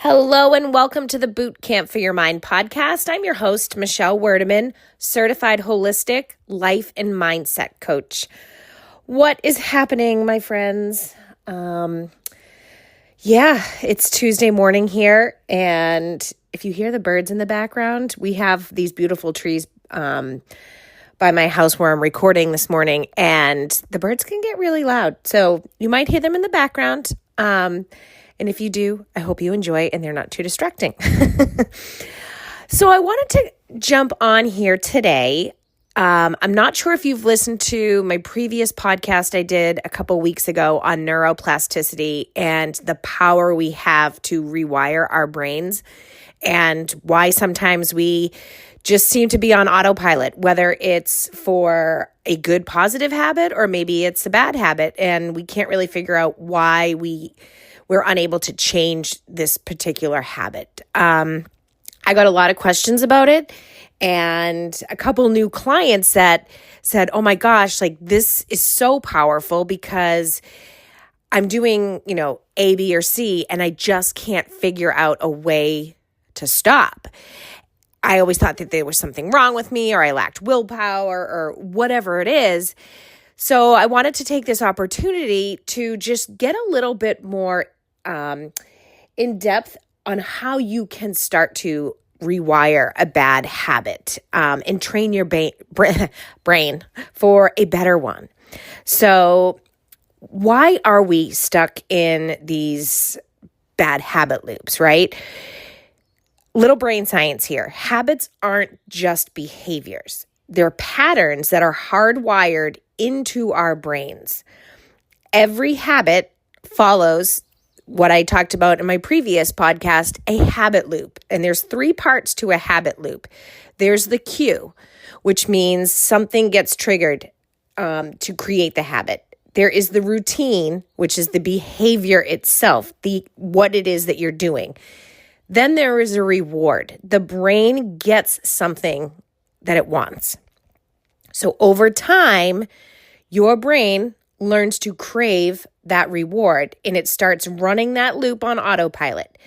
Hello and welcome to the Boot Camp for Your Mind podcast. I'm your host, Michelle Werdeman, certified holistic life and mindset coach. What is happening, my friends? It's Tuesday morning here, and if you hear the birds in the background, we have these beautiful trees by my house where I'm recording this morning, and the birds can get really loud, so you might hear them in the background. And if you do, I hope you enjoy and they're not too distracting. So I wanted to jump on here today. I'm not sure if you've listened to my previous podcast I did a couple weeks ago on neuroplasticity and the power we have to rewire our brains and why sometimes we just seem to be on autopilot, whether it's for a good positive habit or maybe it's a bad habit, and we can't really figure out why we're unable to change this particular habit. I got a lot of questions about it and a couple new clients that said, oh my gosh, like this is so powerful because I'm doing, A, B, or C, and I just can't figure out a way to stop. I always thought that there was something wrong with me or I lacked willpower or whatever it is. So I wanted to take this opportunity to just get a little bit more in depth on how you can start to rewire a bad habit and train your brain for a better one. So why are we stuck in these bad habit loops, right? Little brain science here. Habits aren't just behaviors. They're patterns that are hardwired into our brains. Every habit follows what I talked about in my previous podcast, a habit loop. And there's 3 parts to a habit loop. There's the cue, which means something gets triggered to create the habit. There is the routine, which is the behavior itself, what it is that you're doing. Then there is a reward. The brain gets something that it wants. So over time, your brain learns to crave that reward and it starts running that loop on autopilot,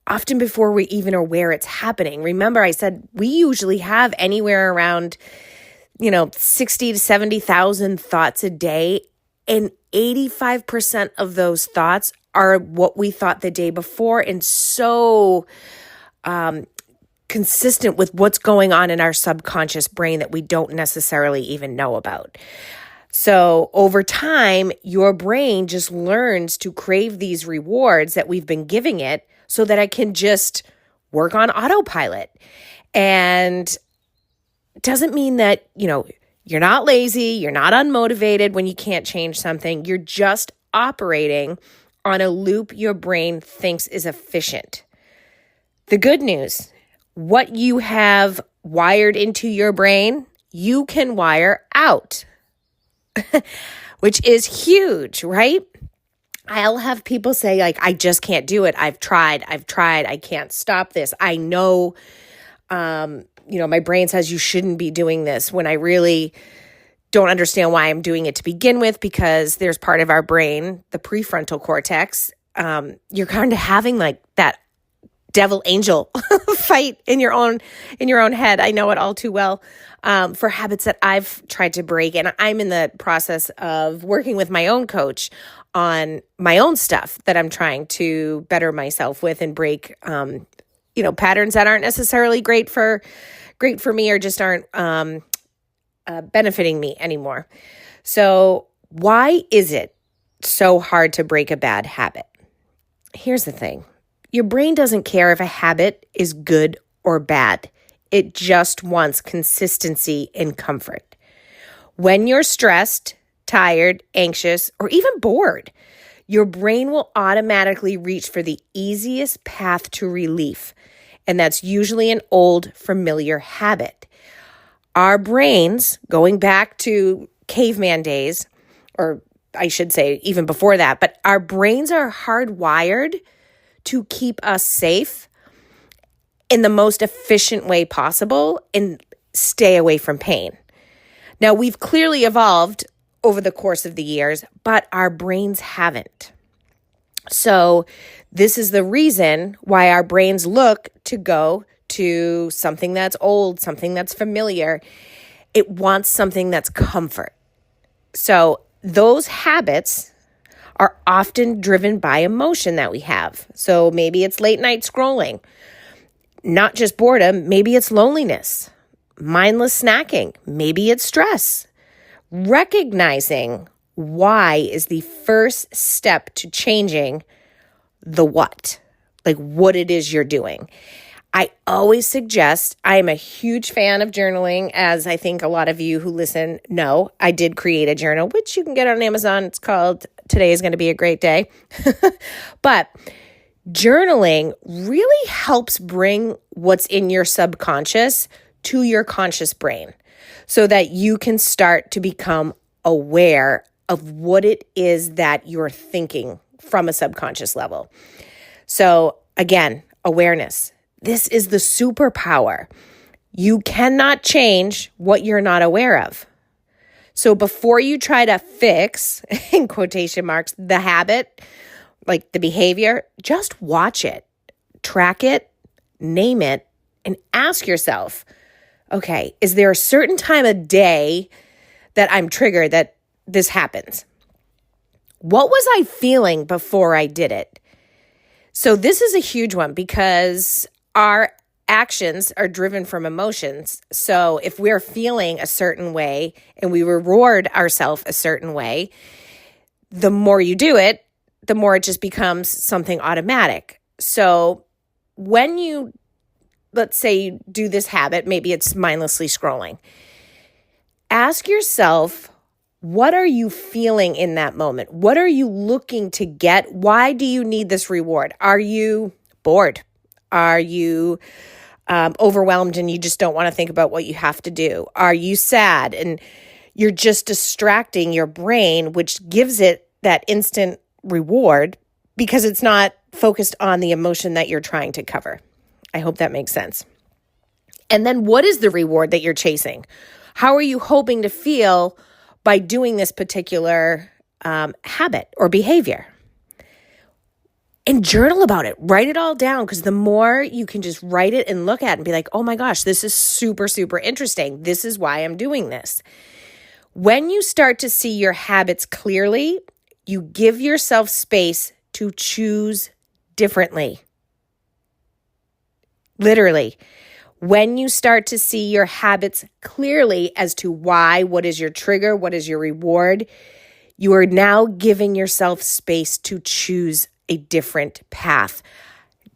often before we even are aware it's happening. Remember, I said we usually have anywhere around, 60 to 70,000 thoughts a day, and 85% of those thoughts are what we thought the day before and so consistent with what's going on in our subconscious brain that we don't necessarily even know about. So over time, your brain just learns to crave these rewards that we've been giving it so that it can just work on autopilot. And it doesn't mean that, you're not lazy, you're not unmotivated when you can't change something. You're just operating on a loop your brain thinks is efficient. The good news, what you have wired into your brain, you can wire out. Which is huge, right? I'll have people say I just can't do it. I've tried. I can't stop this. I know, my brain says you shouldn't be doing this when I really don't understand why I'm doing it to begin with, because there's part of our brain, the prefrontal cortex. You're kind of having like that devil angel fight in your own head. I know it all too well. For habits that I've tried to break. And I'm in the process of working with my own coach on my own stuff that I'm trying to better myself with and break, patterns that aren't necessarily great for me or just aren't benefiting me anymore. So why is it so hard to break a bad habit? Here's the thing. Your brain doesn't care if a habit is good or bad. It just wants consistency and comfort. When you're stressed, tired, anxious, or even bored, your brain will automatically reach for the easiest path to relief, and that's usually an old, familiar habit. Our brains, going back to caveman days, or I should say even before that, but our brains are hardwired to keep us safe in the most efficient way possible and stay away from pain. Now, we've clearly evolved over the course of the years, but our brains haven't. So this is the reason why our brains look to go to something that's old, something that's familiar. It wants something that's comfort. So those habits are often driven by emotion that we have. So maybe it's late night scrolling, not just boredom, maybe it's loneliness, mindless snacking, maybe it's stress. Recognizing why is the first step to changing the what, like what it is you're doing. I always suggest, I am a huge fan of journaling, as I think a lot of you who listen know. I did create a journal, which you can get on Amazon. It's called Today is Going to Be a Great Day. But journaling really helps bring what's in your subconscious to your conscious brain so that you can start to become aware of what it is that you're thinking from a subconscious level. So again, awareness. This is the superpower. You cannot change what you're not aware of. So before you try to fix, in quotation marks, the habit, like the behavior, just watch it, track it, name it, and ask yourself, okay, is there a certain time of day that I'm triggered that this happens? What was I feeling before I did it? So this is a huge one because our actions are driven from emotions. So if we're feeling a certain way and we reward ourselves a certain way, the more you do it, the more it just becomes something automatic. So when you, let's say you do this habit, maybe it's mindlessly scrolling, ask yourself, what are you feeling in that moment? What are you looking to get? Why do you need this reward? Are you bored? Are you overwhelmed and you just don't want to think about what you have to do? Are you sad and you're just distracting your brain, which gives it that instant reward because it's not focused on the emotion that you're trying to cover? I hope that makes sense. And then what is the reward that you're chasing? How are you hoping to feel by doing this particular habit or behavior? And journal about it. Write it all down, because the more you can just write it and look at it and be like, oh my gosh, this is super, super interesting. This is why I'm doing this. When you start to see your habits clearly, you give yourself space to choose differently. Literally. When you start to see your habits clearly as to why, what is your trigger, what is your reward, you are now giving yourself space to choose a different path.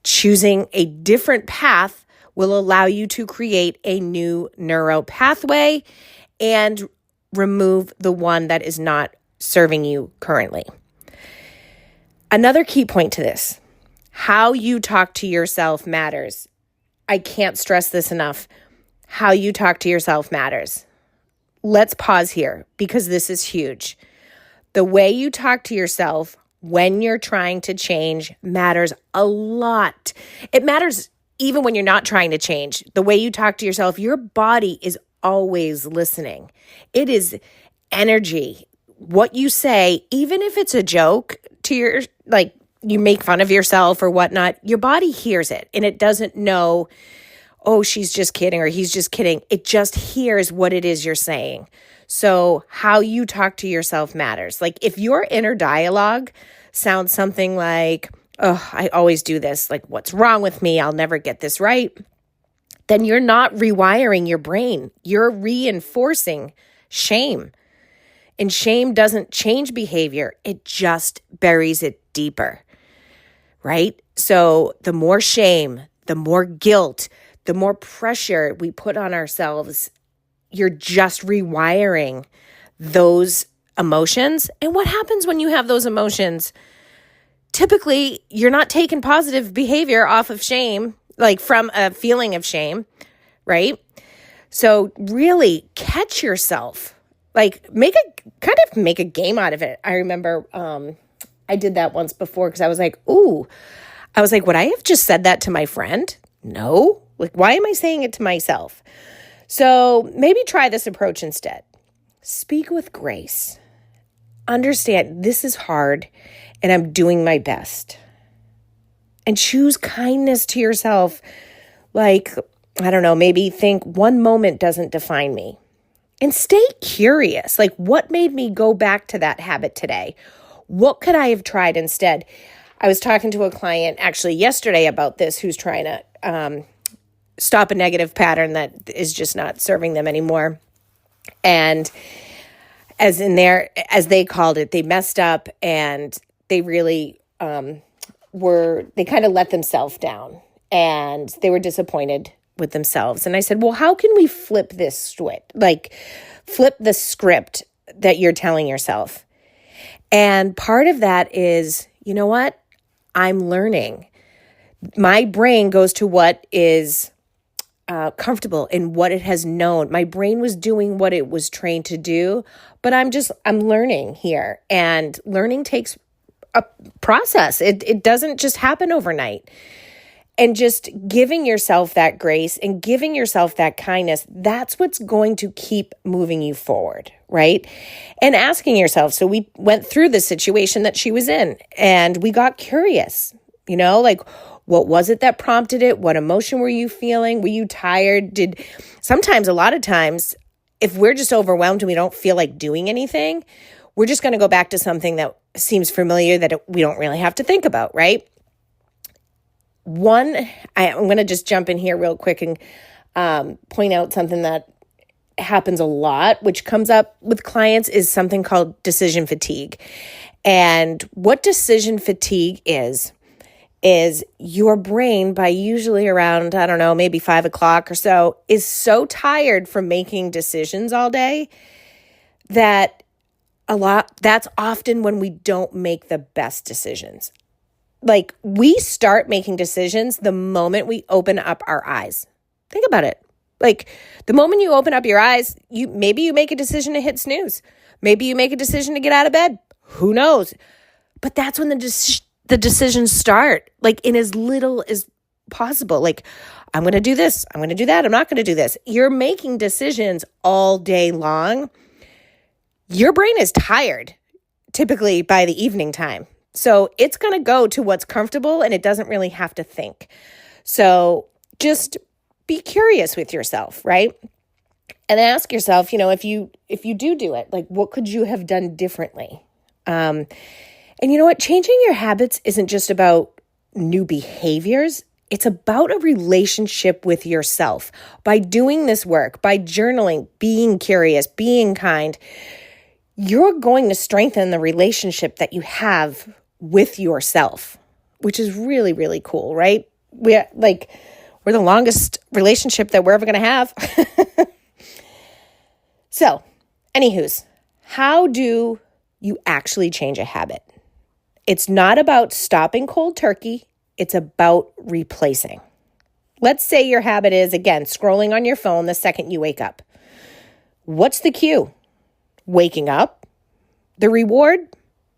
Choosing a different path will allow you to create a new neuro pathway and remove the one that is not serving you currently. Another key point to this, how you talk to yourself matters. I can't stress this enough. How you talk to yourself matters. Let's pause here because this is huge. The way you talk to yourself when you're trying to change matters a lot. It matters even when you're not trying to change. The way you talk to yourself, your body is always listening. It is energy. What you say, even if it's a joke to your, like you make fun of yourself or whatnot, your body hears it and it doesn't know, oh, she's just kidding or he's just kidding. It just hears what it is you're saying. So how you talk to yourself matters. Like if your inner dialogue sounds something like, oh, I always do this, like what's wrong with me? I'll never get this right. Then you're not rewiring your brain. You're reinforcing shame. And shame doesn't change behavior. It just buries it deeper, right? So the more shame, the more guilt, the more pressure we put on ourselves, you're just rewiring those emotions. And what happens when you have those emotions? Typically, you're not taking positive behavior off of shame, like from a feeling of shame, right? So really catch yourself, like make a game out of it. I remember I did that once before because I was like, would I have just said that to my friend? No. Like, why am I saying it to myself? So maybe try this approach instead. Speak with grace. Understand this is hard and I'm doing my best. And choose kindness to yourself. Like, I don't know, maybe think one moment doesn't define me. And stay curious. Like, what made me go back to that habit today? What could I have tried instead? I was talking to a client actually yesterday about this who's trying to stop a negative pattern that is just not serving them anymore. And as they called it, they messed up and they really they kind of let themselves down and they were disappointed with themselves. And I said, well, how can we flip this switch? Like flip the script that you're telling yourself. And part of that is, you know what? I'm learning. My brain goes to what is comfortable in what it has known. My brain was doing what it was trained to do, but I'm learning here. And learning takes a process. It doesn't just happen overnight. And just giving yourself that grace and giving yourself that kindness, that's what's going to keep moving you forward, right? And asking yourself, so we went through the situation that she was in and we got curious, like what was it that prompted it? What emotion were you feeling? Were you tired? A lot of times, if we're just overwhelmed and we don't feel like doing anything, we're just going to go back to something that seems familiar that we don't really have to think about, right? I'm going to just jump in here real quick and point out something that happens a lot, which comes up with clients, is something called decision fatigue. And what decision fatigue is your brain by usually around, I don't know, maybe 5 o'clock or so, is so tired from making decisions all day that's often when we don't make the best decisions. Like, we start making decisions the moment we open up our eyes. Think about it. Like, the moment you open up your eyes, maybe you make a decision to hit snooze. Maybe you make a decision to get out of bed. Who knows? But that's when the decisions start, like, in as little as possible. Like, I'm going to do this. I'm going to do that. I'm not going to do this. You're making decisions all day long. Your brain is tired, typically by the evening time. So it's going to go to what's comfortable and it doesn't really have to think. So just be curious with yourself, right? And ask yourself, if you do it, like, what could you have done differently? And you know what? Changing your habits isn't just about new behaviors. It's about a relationship with yourself. By doing this work, by journaling, being curious, being kind, you're going to strengthen the relationship that you have with yourself, which is really, really cool, right? We're the longest relationship that we're ever going to have. So, anywho's, how do you actually change a habit? It's not about stopping cold turkey. It's about replacing. Let's say your habit is, again, scrolling on your phone the second you wake up. What's the cue? Waking up. The reward?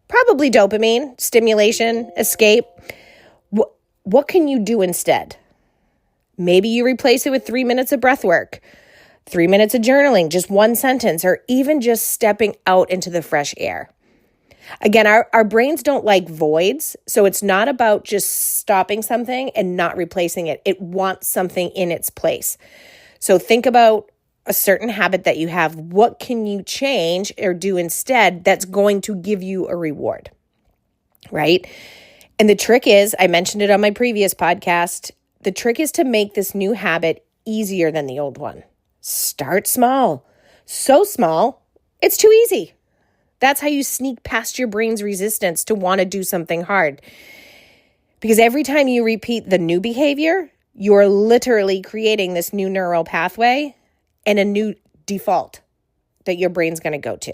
Probably dopamine, stimulation, escape. What can you do instead? Maybe you replace it with 3 minutes of breath work, 3 minutes of journaling, just one sentence, or even just stepping out into the fresh air. Again, our brains don't like voids, so it's not about just stopping something and not replacing it. It wants something in its place. So think about a certain habit that you have. What can you change or do instead that's going to give you a reward, right? And the trick is, I mentioned it on my previous podcast, the trick is to make this new habit easier than the old one. Start small. So small, it's too easy. That's how you sneak past your brain's resistance to want to do something hard. Because every time you repeat the new behavior, you're literally creating this new neural pathway and a new default that your brain's going to go to.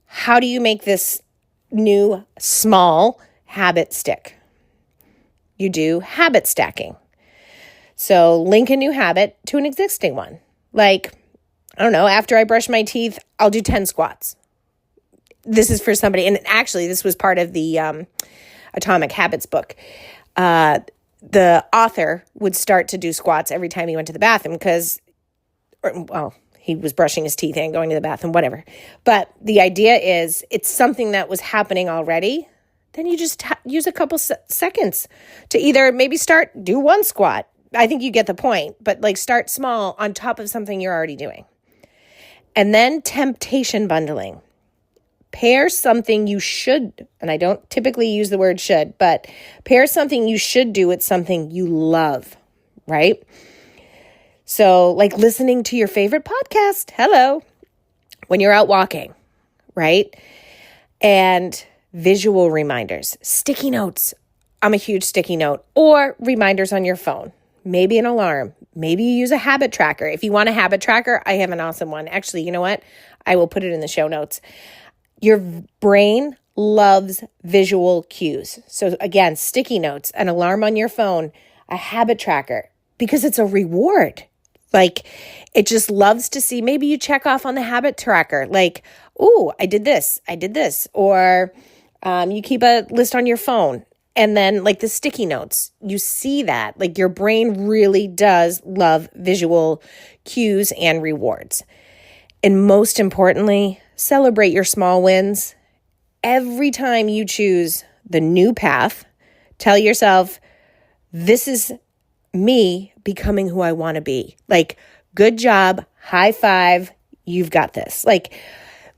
How do you make this new small habit stick? You do habit stacking. So link a new habit to an existing one. Like, I don't know, after I brush my teeth, I'll do 10 squats. This is for somebody, and actually this was part of the Atomic Habits book. The author would start to do squats every time he went to the bathroom because He was brushing his teeth and going to the bathroom, whatever. But the idea is it's something that was happening already. Then you just use a couple seconds to either maybe do one squat. I think you get the point, but like start small on top of something you're already doing. And then temptation bundling. Pair something you should, and I don't typically use the word should, but pair something you should do with something you love, right? So like listening to your favorite podcast, hello, when you're out walking, right? And visual reminders, sticky notes. I'm a huge sticky note, or reminders on your phone, maybe an alarm. Maybe you use a habit tracker. If you want a habit tracker, I have an awesome one. Actually, you know what? I will put it in the show notes. Your brain loves visual cues. So again, sticky notes, an alarm on your phone, a habit tracker, because it's a reward. Like it just loves to see, maybe you check off on the habit tracker, like, oh, I did this, or you keep a list on your phone. And then like the sticky notes, you see that, like your brain really does love visual cues and rewards. And most importantly, celebrate your small wins. Every time you choose the new path, tell yourself, this is me becoming who I want to be. Like, good job, high five, you've got this. Like,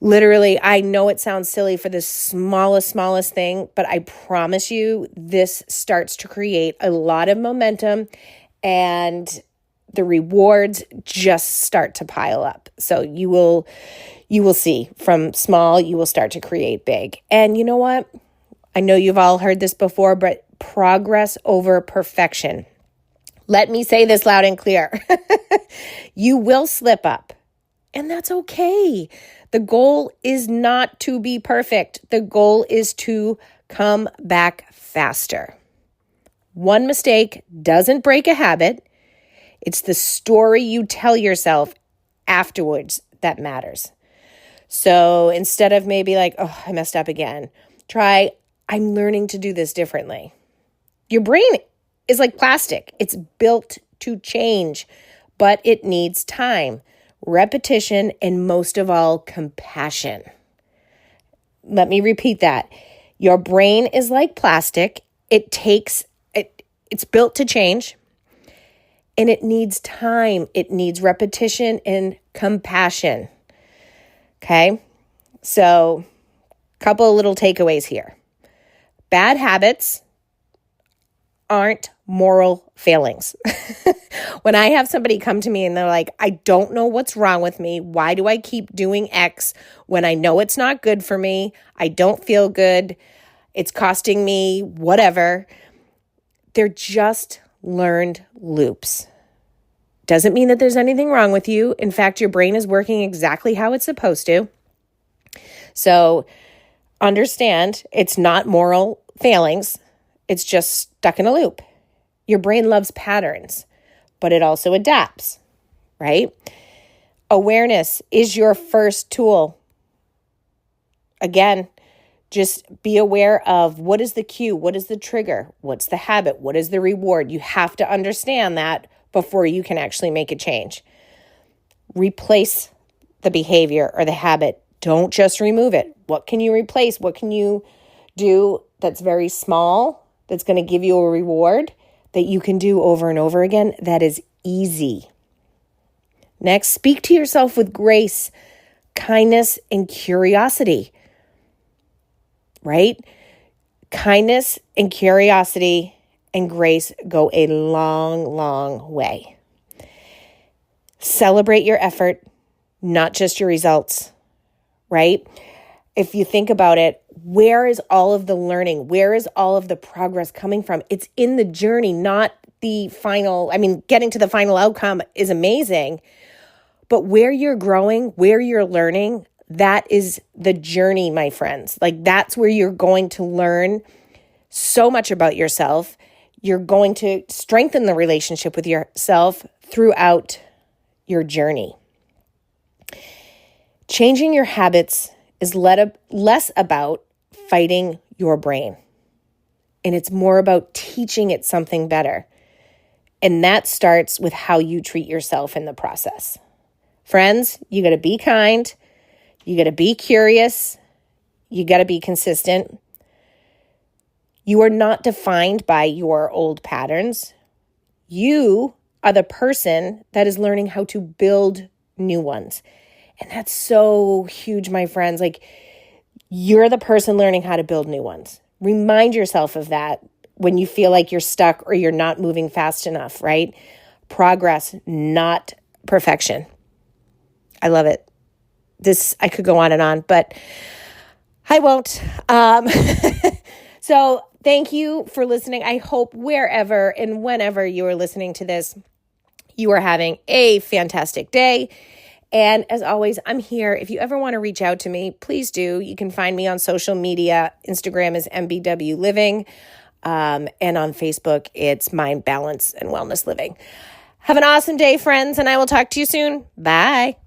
literally, I know it sounds silly for the smallest thing, but I promise you this starts to create a lot of momentum and the rewards just start to pile up. So you will see from small, you will start to create big. And you know what? I know you've all heard this before, but progress over perfection. Let me say this loud and clear. You will slip up, and that's okay. The goal is not to be perfect. The goal is to come back faster. One mistake doesn't break a habit. It's the story you tell yourself afterwards that matters. So instead of maybe like, oh, I messed up again, try, I'm learning to do this differently. Your brain is like plastic. It's built to change, but it needs time, repetition, and most of all, compassion. Let me repeat that. Your brain is like plastic. It's built to change, and it needs time. It needs repetition and compassion. Okay? So, a couple of little takeaways here. Bad habits aren't moral failings. When I have somebody come to me and they're like, I don't know what's wrong with me. Why do I keep doing X when I know it's not good for me? I don't feel good. It's costing me whatever. They're just learned loops. Doesn't mean that there's anything wrong with you. In fact, your brain is working exactly how it's supposed to. So understand it's not moral failings. It's just stuck in a loop. Your brain loves patterns, but it also adapts, right? Awareness is your first tool. Again, just be aware of what is the cue, what is the trigger, what's the habit, what is the reward. You have to understand that before you can actually make a change. Replace the behavior or the habit. Don't just remove it. What can you replace? What can you do that's very small, that's going to give you a reward that you can do over and over again? That is easy. Next, speak to yourself with grace, kindness, and curiosity. Right? Kindness and curiosity and grace go a long, long way. Celebrate your effort, not just your results, right? If you think about it, where is all of the learning? Where is all of the progress coming from? It's in the journey, not the final. I mean, getting to the final outcome is amazing, but where you're growing, where you're learning, that is the journey, my friends. Like that's where you're going to learn so much about yourself. You're going to strengthen the relationship with yourself throughout your journey. Changing your habits is less about fighting your brain, and it's more about teaching it something better. And that starts with how you treat yourself in the process. Friends, you got to be kind. You got to be curious. You got to be consistent. You are not defined by your old patterns. You are the person that is learning how to build new ones. And that's so huge, my friends. Like, you're the person learning how to build new ones. Remind yourself of that when you feel like you're stuck or you're not moving fast enough, right? Progress, not perfection. I love it. I could go on, but I won't. So thank you for listening. I hope wherever and whenever you are listening to this, you are having a fantastic day. And as always, I'm here. If you ever want to reach out to me, please do. You can find me on social media. Instagram is MBW Living. And on Facebook, it's Mind Balance and Wellness Living. Have an awesome day, friends, and I will talk to you soon. Bye.